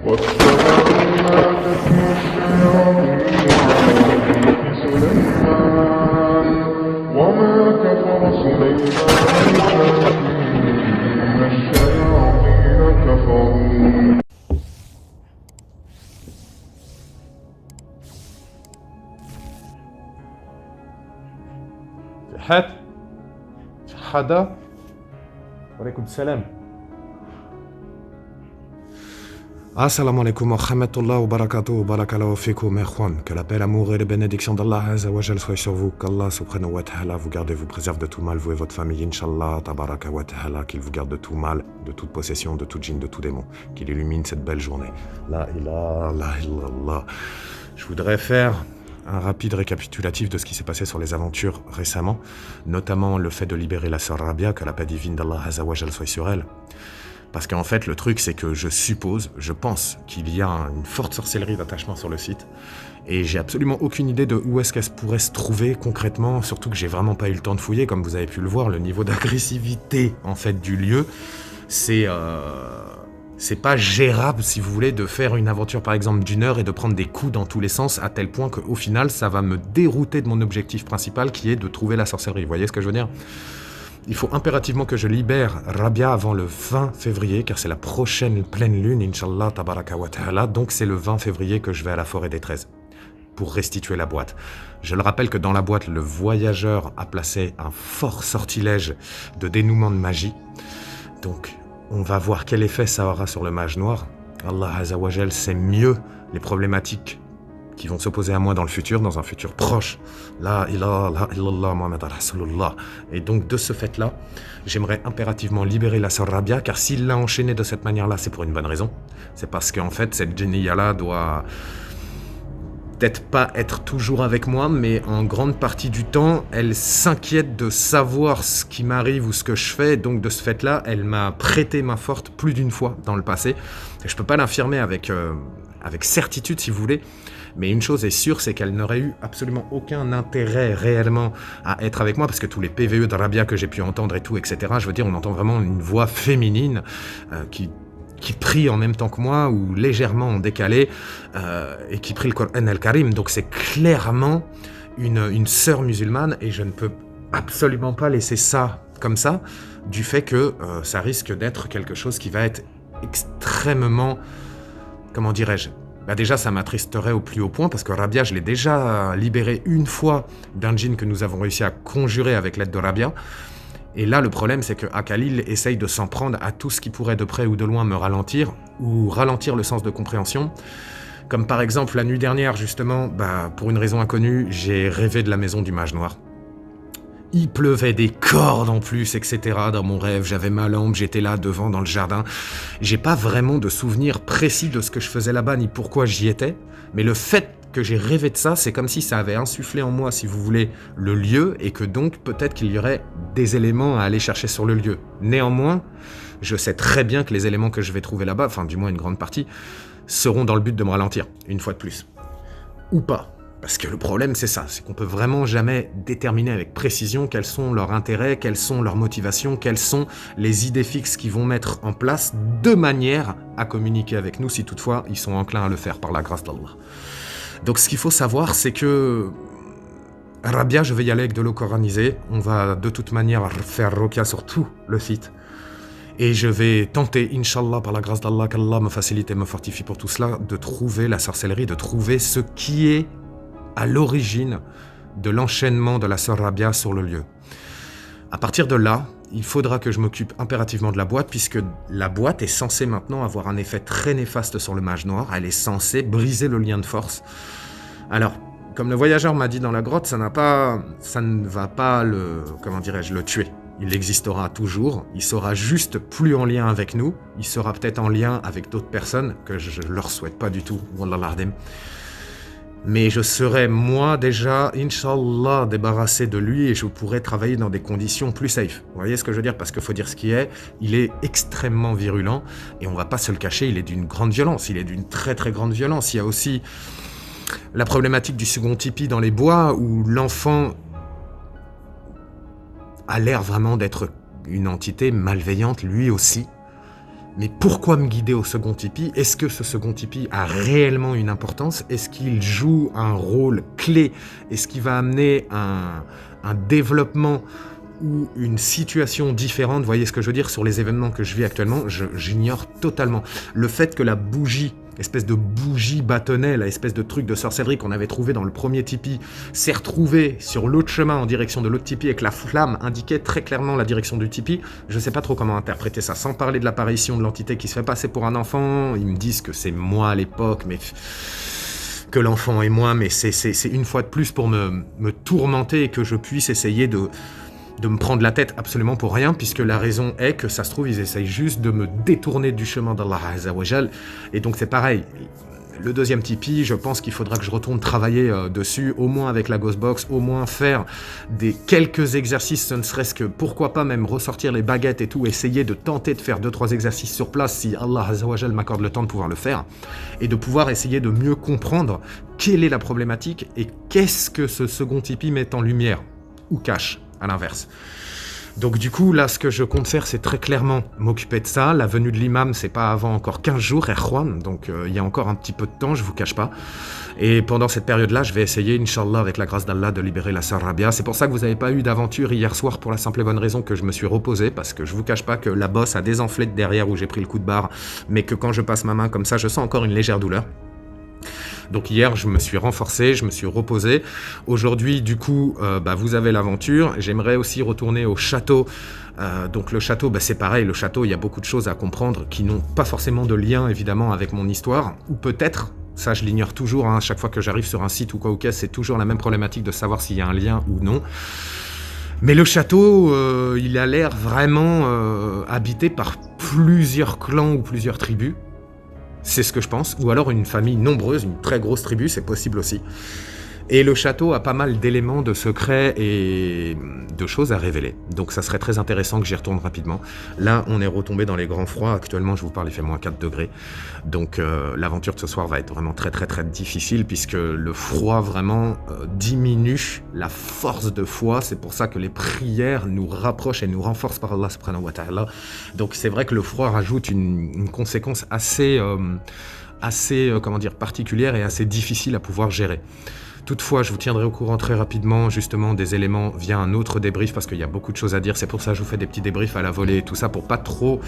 واتبعوا ما تتلو الشياطين على ملك سليمان وما كفر سليمان ولكن الشياطين كفروا. حد حدا وعليكم السلام. Assalamu alaikum wa rahmatullahi wa barakatuh wa barakallahu fikum mes khouan. Que la paix, l'amour et les bénédictions d'Allah Azza wa Jal soient sur vous. Qu'Allah subhanahu wa ta'ala vous garde et vous préserve de tout mal, vous et votre famille, Inch'Allah, tabaraka wa ta'ala, qu'il vous garde de tout mal, de toute possession, de tout djinn, de tout démon, qu'il illumine cette belle journée. La ilaha illallah. Je voudrais faire un rapide récapitulatif de ce qui s'est passé sur les aventures récemment, notamment le fait de libérer la sœur Rabia, que la paix divine d'Allah Azza wa Jal soit sur elle. Parce qu'en fait, le truc, c'est que je pense qu'il y a une forte sorcellerie d'attachement sur le site. Et j'ai absolument aucune idée de où est-ce qu'elle pourrait se trouver concrètement, surtout que j'ai vraiment pas eu le temps de fouiller, comme vous avez pu le voir, le niveau d'agressivité, en fait, du lieu, c'est pas gérable, si vous voulez, de faire une aventure, par exemple, d'1 heure et de prendre des coups dans tous les sens, à tel point qu'au final, ça va me dérouter de mon objectif principal, qui est de trouver la sorcellerie. Vous voyez ce que je veux dire ? Il faut impérativement que je libère Rabia avant le 20 février, car c'est la prochaine pleine lune, Inch'Allah, tabaraka wa ta'ala. Donc c'est le 20 février que je vais à la forêt des 13 pour restituer la boîte. Je le rappelle que dans la boîte, le voyageur a placé un fort sortilège de dénouement de magie. Donc on va voir quel effet ça aura sur le mage noir. Allah Azza wa Jal sait mieux les problématiques qui vont s'opposer à moi dans le futur, dans un futur proche. La ilaha illallah Muhammad Rasulullah. Et donc de ce fait-là, j'aimerais impérativement libérer la sœur Rabia, car s'il l'a enchaînée de cette manière-là, c'est pour une bonne raison. C'est parce qu'en fait, cette djinniya-là doit peut-être pas être toujours avec moi, mais en grande partie du temps, elle s'inquiète de savoir ce qui m'arrive ou ce que je fais. Donc de ce fait-là, elle m'a prêté main forte plus d'une fois dans le passé. Et je peux pas l'affirmer avec certitude, si vous voulez. Mais une chose est sûre, c'est qu'elle n'aurait eu absolument aucun intérêt réellement à être avec moi, parce que tous les PVE de Rabia que j'ai pu entendre et tout, etc., je veux dire, on entend vraiment une voix féminine qui prie en même temps que moi, ou légèrement en décalé, et qui prie le Coran al-Karim. Donc c'est clairement une sœur musulmane, et je ne peux absolument pas laisser ça comme ça, du fait que ça risque d'être quelque chose qui va être extrêmement, comment dirais-je, déjà, ça m'attristerait au plus haut point, parce que Rabia, je l'ai déjà libéré une fois d'un djinn que nous avons réussi à conjurer avec l'aide de Rabia. Et là, le problème, c'est que Akalil essaye de s'en prendre à tout ce qui pourrait de près ou de loin me ralentir, ou ralentir le sens de compréhension. Comme par exemple, la nuit dernière, justement, pour une raison inconnue, j'ai rêvé de la maison du mage noir. Il pleuvait des cordes en plus, etc. Dans mon rêve, j'avais ma lampe, j'étais là devant dans le jardin. J'ai pas vraiment de souvenir précis de ce que je faisais là-bas ni pourquoi j'y étais, mais le fait que j'ai rêvé de ça, c'est comme si ça avait insufflé en moi, si vous voulez, le lieu, et que donc peut-être qu'il y aurait des éléments à aller chercher sur le lieu. Néanmoins, je sais très bien que les éléments que je vais trouver là-bas, enfin du moins une grande partie, seront dans le but de me ralentir, une fois de plus. Ou pas. Parce que le problème, c'est ça, c'est qu'on peut vraiment jamais déterminer avec précision quels sont leurs intérêts, quelles sont leurs motivations, quelles sont les idées fixes qu'ils vont mettre en place de manière à communiquer avec nous, si toutefois ils sont enclins à le faire par la grâce d'Allah. Donc ce qu'il faut savoir, c'est que Rabia, je vais y aller avec de l'eau coranisée, on va de toute manière faire Rokia sur tout le site. Et je vais tenter, Inch'Allah, par la grâce d'Allah, qu'Allah me facilite et me fortifie pour tout cela, de trouver la sorcellerie, de trouver ce qui est à l'origine de l'enchaînement de la sœur Rabia sur le lieu. À partir de là, il faudra que je m'occupe impérativement de la boîte, puisque la boîte est censée maintenant avoir un effet très néfaste sur le mage noir. Elle est censée briser le lien de force. Alors, comme le voyageur m'a dit dans la grotte, ça ne va pas le tuer. Il existera toujours, il sera juste plus en lien avec nous, il sera peut-être en lien avec d'autres personnes, que je leur souhaite pas du tout, wallah l'ardem. Mais je serai, moi, déjà, Inch'Allah, débarrassé de lui, et je pourrai travailler dans des conditions plus safe. Vous voyez ce que je veux dire? Parce qu'il faut dire ce qui est, il est extrêmement virulent, et on va pas se le cacher, il est d'une grande violence, il est d'une très très grande violence. Il y a aussi la problématique du second tipi dans les bois, où l'enfant a l'air vraiment d'être une entité malveillante, lui aussi. Mais pourquoi me guider au second tipi? Est-ce que ce second tipi a réellement une importance? Est-ce qu'il joue un rôle clé? Est-ce qu'il va amener un développement ou une situation différente? Vous voyez ce que je veux dire sur les événements que je vis actuellement? J'ignore totalement. Le fait que la bougie, espèce de bougie bâtonnet, la espèce de truc de sorcellerie qu'on avait trouvé dans le premier tipi, s'est retrouvé sur l'autre chemin en direction de l'autre tipi et que la flamme indiquait très clairement la direction du tipi, je sais pas trop comment interpréter ça, sans parler de l'apparition de l'entité qui se fait passer pour un enfant. Ils me disent que c'est moi à l'époque, mais que l'enfant est moi, mais c'est une fois de plus pour me tourmenter et que je puisse essayer de me prendre la tête absolument pour rien, puisque la raison est que ça se trouve, ils essayent juste de me détourner du chemin d'Allah Azza wa Jal. Et donc c'est pareil. Le deuxième tipi, je pense qu'il faudra que je retourne travailler dessus, au moins avec la Ghostbox, au moins faire des quelques exercices, ce ne serait-ce que, pourquoi pas même ressortir les baguettes et tout, essayer de tenter de faire 2-3 exercices sur place si Allah Azza wa Jal m'accorde le temps de pouvoir le faire, et de pouvoir essayer de mieux comprendre quelle est la problématique et qu'est-ce que ce second tipi met en lumière, ou cache, à l'inverse. Donc du coup, là, ce que je compte faire, c'est très clairement m'occuper de ça. La venue de l'imam, c'est pas avant encore 15 jours, Erwan, donc il y a encore un petit peu de temps, je vous cache pas. Et pendant cette période-là, je vais essayer, Inch'Allah, avec la grâce d'Allah, de libérer la sœur Rabia. C'est pour ça que vous n'avez pas eu d'aventure hier soir, pour la simple et bonne raison que je me suis reposé, parce que je vous cache pas que la bosse a désenflé de derrière où j'ai pris le coup de barre, mais que quand je passe ma main comme ça, je sens encore une légère douleur. Donc hier, je me suis renforcé, je me suis reposé. Aujourd'hui, du coup, vous avez l'aventure. J'aimerais aussi retourner au château. Donc le château, c'est pareil. Le château, il y a beaucoup de choses à comprendre qui n'ont pas forcément de lien, évidemment, avec mon histoire. Ou peut-être, ça je l'ignore toujours, hein, chaque fois que j'arrive sur un site ou quoi ou qu'est-ce, c'est toujours la même problématique de savoir s'il y a un lien ou non. Mais le château, il a l'air vraiment habité par plusieurs clans ou plusieurs tribus. C'est ce que je pense, ou alors une famille nombreuse, une très grosse tribu, c'est possible aussi. Et le château a pas mal d'éléments, de secrets et de choses à révéler. Donc ça serait très intéressant que j'y retourne rapidement. Là, on est retombé dans les grands froids. Actuellement, je vous parle, il fait moins 4 degrés. Donc l'aventure de ce soir va être vraiment très très très difficile, puisque le froid vraiment diminue la force de foi. C'est pour ça que les prières nous rapprochent et nous renforcent par Allah subhanahu wa ta'ala. Donc c'est vrai que le froid rajoute une conséquence assez particulière et assez difficile à pouvoir gérer. Toutefois, je vous tiendrai au courant très rapidement, justement, des éléments via un autre débrief, parce qu'il y a beaucoup de choses à dire. C'est pour ça que je vous fais des petits débriefs à la volée et tout ça, pour pas trop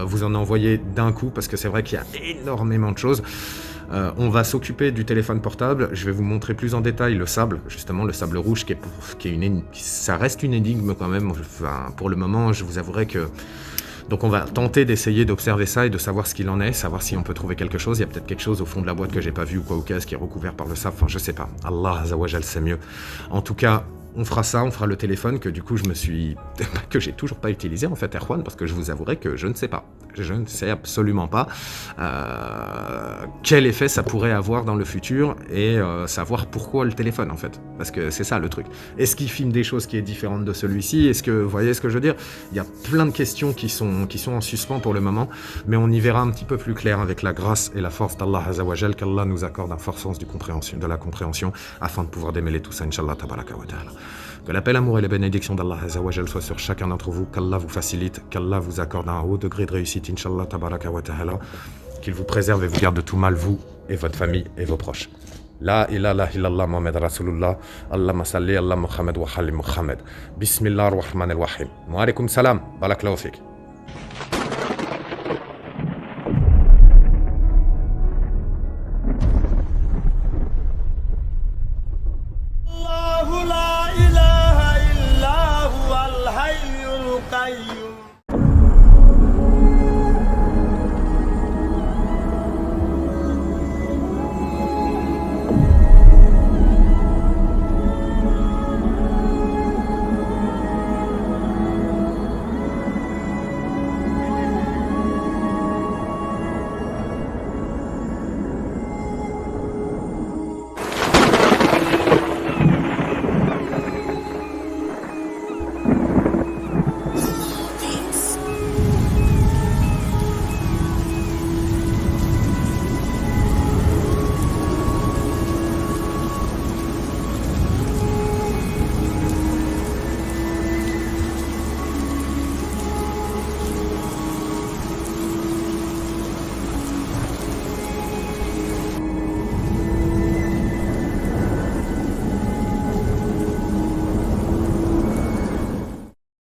vous en envoyer d'un coup, parce que c'est vrai qu'il y a énormément de choses. On va s'occuper du téléphone portable. Je vais vous montrer plus en détail le sable, justement, le sable rouge, ça reste une énigme quand même. Enfin, pour le moment, je vous avouerai que... Donc on va tenter d'essayer d'observer ça et de savoir ce qu'il en est, savoir si on peut trouver quelque chose. Il y a peut-être quelque chose au fond de la boîte que j'ai pas vu ou quoi ou qu'est-ce qui est recouvert par le sable. Enfin, je sais pas. Allah Azza wa Jal sait mieux. En tout cas, on fera ça, on fera le téléphone que du coup que j'ai toujours pas utilisé en fait, Erwan, parce que je vous avouerai que je ne sais pas. Je ne sais absolument pas quel effet ça pourrait avoir dans le futur et savoir pourquoi le téléphone en fait. Parce que c'est ça le truc. Est-ce qu'il filme des choses qui est différentes de celui-ci? Est-ce que, vous voyez ce que je veux dire? Il y a plein de questions qui sont en suspens pour le moment, mais on y verra un petit peu plus clair avec la grâce et la force d'Allah Azza wa Jal, qu'Allah nous accorde un fort sens de la compréhension afin de pouvoir démêler tout ça, Inch'Allah tabaraka wa ta'ala. Que la paix, l'amour et les bénédictions d'Allah Azza wa Jal soient sur chacun d'entre vous, qu'Allah vous facilite, qu'Allah vous accorde un haut degré de réussite, Inch'Allah tabaraka wa ta'ala, qu'il vous préserve et vous garde de tout mal, vous et votre famille et vos proches. La ilaha illallah Muhammad Rasulullah, Allahumma salli ala Muhammad wa ali Muhammad. Bismillah ar-Rahman ar-Rahim. Wa alaikum salam, barakallahu fik.